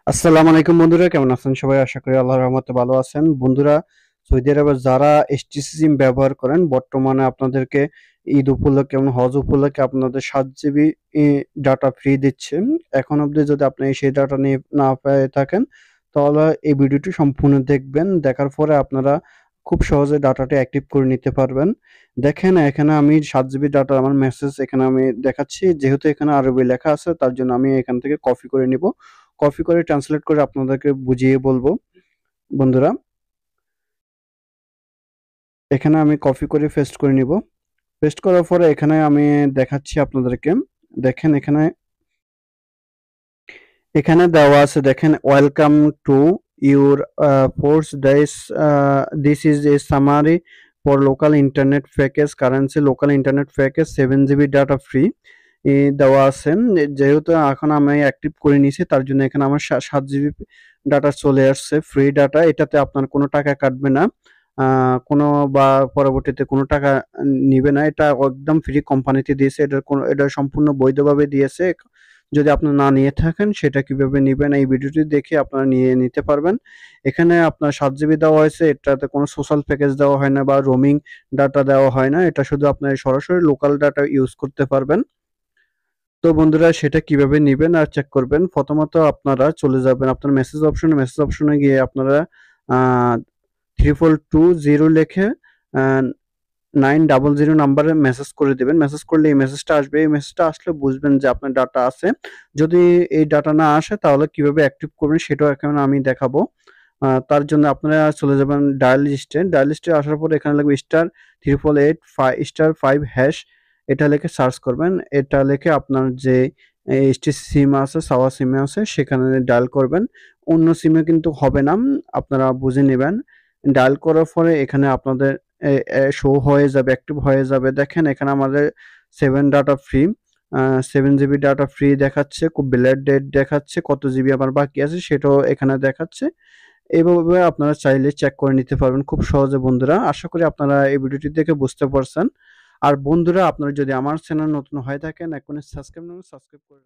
আসসালামু আলাইকুম বন্ধুরা, কেমন আছেন সবাই? আশা করি আল্লাহর রহমতে ভালো আছেন। বন্ধুরা, সৌদি আরবে যারা এসটিসি সিম ব্যবহার করেন, বর্তমানে আপনাদেরকে ঈদ উপলক্ষে এবং হজ উপলক্ষে আপনাদের 7 জিবি ডাটা ফ্রি দিচ্ছে। এখন অবধি যদি আপনি সেই ডাটা নিয়ে না পেয়ে থাকেন, তাহলে এই ভিডিওটি সম্পূর্ণ দেখবেন। দেখার পরে আপনারা খুব সহজে ডাটাটি অ্যাক্টিভ করে নিতে পারবেন। দেখেন, এখানে আমি 7 জিবি ডাটা আমার মেসেজ এখানে আমি দেখাচ্ছি। যেহেতু এখানে আরবি লেখা আছে, তার জন্য আমি এখান থেকে কপি করে নিব। কপি করে ট্রান্সলেট করে আপনাদেরকে বুঝিয়ে বলবো। বন্ধুরা, এখানে আমি কপি করে পেস্ট করে নিব। পেস্ট করার পরে এখানে আমি দেখাচ্ছি আপনাদেরকে। দেখেন, এখানে এখানে দেওয়া আছে। দেখেন, welcome to your force dice, this is a summary for local internet package currency local internet package 7 GB data free দেওয়া আছে। যেহেতু এখন আমি অ্যাক্টিভ করে নিয়েছি, তার জন্য এখানে আমার 7 জিবি ডাটা চলে আসছে, ফ্রি ডাটা। এটাতে আপনার কোনো টাকা কাটবে না, কোনো বা পরবর্তীতে কোনো টাকা নিবে না। এটা একদম ফ্রি কোম্পানিতে দিয়েছে। এটা সম্পূর্ণ বৈধভাবে দিয়েছে। যদি আপনি না নিয়ে থাকেন, সেটা কিভাবে নিবেন এই ভিডিওটি দেখে আপনারা নিয়ে নিতে পারবেন। এখানে আপনার 7 জিবি দেওয়া হয়েছে, এটাতে কোনো সোশ্যাল প্যাকেজ দেওয়া হয় না বা রোমিং ডাটা দেওয়া হয় না। এটা শুধু আপনার সরাসরি লোকাল ডাটা ইউজ করতে পারবেন। তো বন্ধুরা, সেটা কিভাবে নিবেন আর চেক করবেন? প্রথমত আপনারা চলে যাবেন আপনার মেসেজ অপশনে গিয়ে আপনারা 3420 লিখে 900 নাম্বারে মেসেজ করে দিবেন। মেসেজ করলে এই মেসেজটা আসবে। এই মেসেজটা আসলে বুঝবেন যে আপনার ডাটা আছে। যদি এই ডাটা না আসে, তাহলে কিভাবে অ্যাক্টিভ করবেন সেটাও এখন আমি দেখাবো। তার জন্য আপনারা চলে যাবেন ডায়াল লিস্টে। ডায়াল লিস্টে আসার পরে এখানে লিখবে *888 *5# এটা লিখে সার্চ করবেন। এটা লিখে আপনার যে এসটিসি সিম আছে, সাওয়া সিমে আছে, সেখানে ডায়াল করবেন। অন্য সিমে কিন্তু হবে না। আপনারা বুঝে নিবেন। ডায়াল করার পরে এখানে আপনাদের এ এ শো হয়ে যাবে, অ্যাক্টিভ হয়ে যাবে। দেখেন, এখানে আমাদের 7 data free, 7 GB data free দেখাচ্ছে। খুব ব্ল্যাক ডেট দেখাচ্ছে। কত জিবি আমার বাকি আছে সেটাও এখানে দেখাচ্ছে। এভাবে আপনারা চাইলে চেক করে নিতে পারবেন খুব সহজে বন্ধুরা। আশা করি আপনারা এই ভিডিওটি দেখে বুঝতে পারছেন। আর বন্ধুরা, আপনারা যদি আমার চ্যানেল নতুন হয়ে থাকেন, এখনই সাবস্ক্রাইব করে